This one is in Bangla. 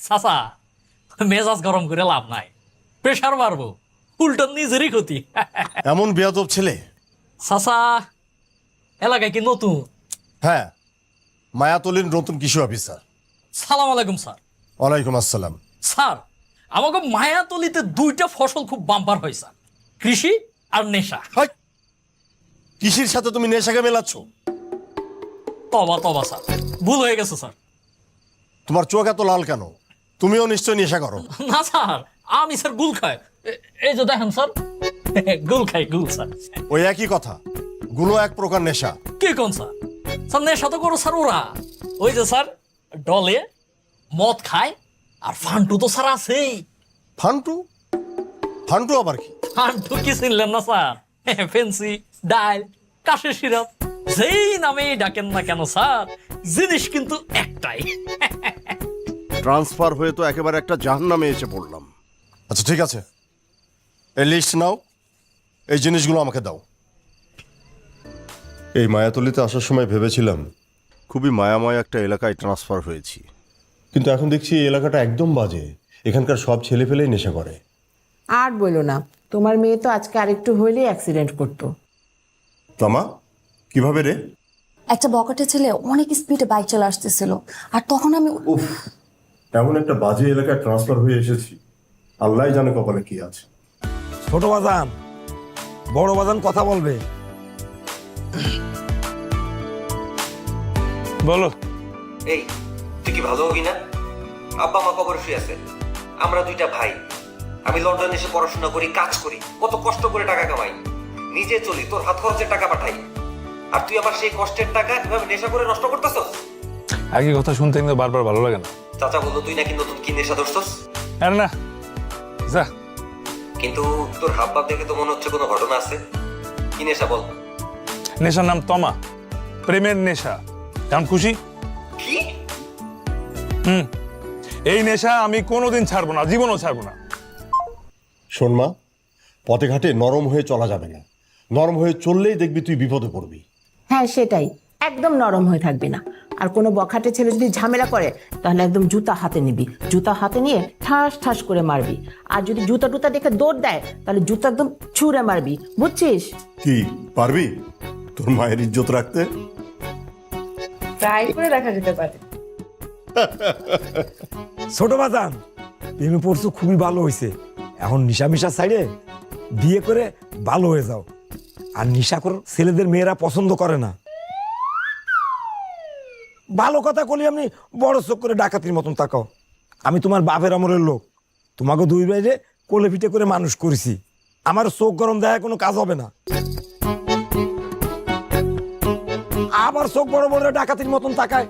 চাচা, মেজাজ গরম করে লাভ নাই, প্রেশার মারবো, উল্টো নিজেরই ক্ষতি। এমন বেয়াদব ছেলে। চাচা, এলাকায় কি নতুন? হ্যাঁ, মায়াতলির নতুন কৃষি অফিসার। সালাম আলাইকুম স্যার। ওয়ালাইকুম আসসালাম। স্যার, আমাকে মায়াতলিতে দুইটা ফসল খুব বাম্পার হয় স্যার, কৃষি আর নেশা। হাই! কৃষির সাথে তুমি নেশাকে মেলাচ্ছ? তবা তবা স্যার, ভুল হয়ে গেছে স্যার। তোমার চোখ এত লাল কেন? তুমিও নিশ্চয় নেশা করো। না স্যার, আমি স্যার গুল খাই। এই যে দেখেন স্যার, গুল খাই, গুল স্যার। ওই একই কথা, গুলো এক প্রকার নেশা। কি কোন স্যার? স্যার নেশা তো করো স্যার ওরা, ওই যে স্যার ডলে মদ খায়, আর ফান্টু তো স্যার আছেই। ফান্টু? ফান্টু আবার কি? ফান্টু কি চিনলেন না স্যার? ফেন্সি, ডাইল, কাশের সিরাপ, যেই নামেই ডাকেন না কেন স্যার, জিনিস কিন্তু একটাই। ট্রান্সফার হয়ে তো একেবারে একটা জাহান্নামে এসে পড়লাম। আচ্ছা ঠিক আছে, এই লিস্ট নাও, এই জিনিসগুলো আমাকে দাও। এই মায়াতলিতে আসার সময় ভেবেছিলাম খুবই মায়াময় একটা এলাকায় ট্রান্সফার হয়েছি, কিন্তু এখন দেখছি এই এলাকাটা একদম বাজে। এখানকার সব ছেলে ফেলেই নেশা করে। আর বলো না, তোমার মেয়ে তো আজকে আরেকটু হইলেই অ্যাক্সিডেন্ট করতো। তামা, কিভাবে রে? একটা বকাটে ছেলে অনেক স্পিডে বাইক চলে আসতেছিল, আর তখন আমি উফ, এমন একটা বাজে এলাকায় ট্রান্সফার হয়ে এসেছি, আল্লাহ জানে কপালে কি আছে। ছোট বাজান, বড় বাজান কথা বলবে। বলো। এই, তুই কি ভালো হবি না? আব্বা মা কবর শুয়ে আছে, আমরা দুইটা ভাই। আমি লন্ডনে এসে পড়াশোনা করি, কাজ করি, কত কষ্ট করে টাকা কামাই, নিজে চলি, তোর হাত খরচের টাকা পাঠাই, আর তুই আমার সেই কষ্টের টাকা কিভাবে নেশা করে নষ্ট করতেছস? একই কথা শুনতে কিন্তু বারবার ভালো লাগে না। চাচা বললো তুই নাকি নতুন কি নেশা ধরছস। আর না, যা। কিন্তু তোর হাব ভাব দেখে তো মনে হচ্ছে কোনো ঘটনা আছে। কি নেশা বল? নেশার নাম তমা, প্রেমের নেশা। কেমন খুশি? কি? এই নেশা আমি কোনোদিন ছাড়বো না, জীবনও ছাড়বো না। শোন মা, পথে ঘাটে নরম হয়ে চলা যাবে না। নরম হয়ে চললেই দেখবি তুই বিপদে পড়বি। হ্যাঁ সেটাই, একদম নরম হয়ে থাকবি না। আর কোনো বখাটে ছেলে যদি ঝামেলা করে, তাহলে একদম জুতা হাতে নিবি, জুতা হাতে নিয়ে ঠাস ঠাস করে মারবি। আর যদি জুতা টুতা দেখে দৌড় দেয়, তাহলে জুতা একদম ছুঁড়ে মারবি, বুঝছিস? কি পারবি তোর মায়ের ইজ্জত রাখতে? ট্রাই করে দেখা যেতে পারে। ছোট বাজান, প্রেমে পড়ছো, খুবই ভালো হয়েছে। এখন নিশা মিশা সাইডে বিয়ে করে ভালো হয়ে যাও। আর নিশাখোর ছেলেদের মেয়েরা পছন্দ করে না। ভালো কথা কলি আমি বড় চোখ করে ডাকাতির মতন তাকাও। আমি তোমার বাপের আমলের লোক, তোমাকে দুই বাইরে কোলে পিঠে করে মানুষ করেছি। আমার চোখ গরম দেয় কোনো কাজ হবে না। আবার চোখ বড় বড় ডাকাতির মতন তাকায়,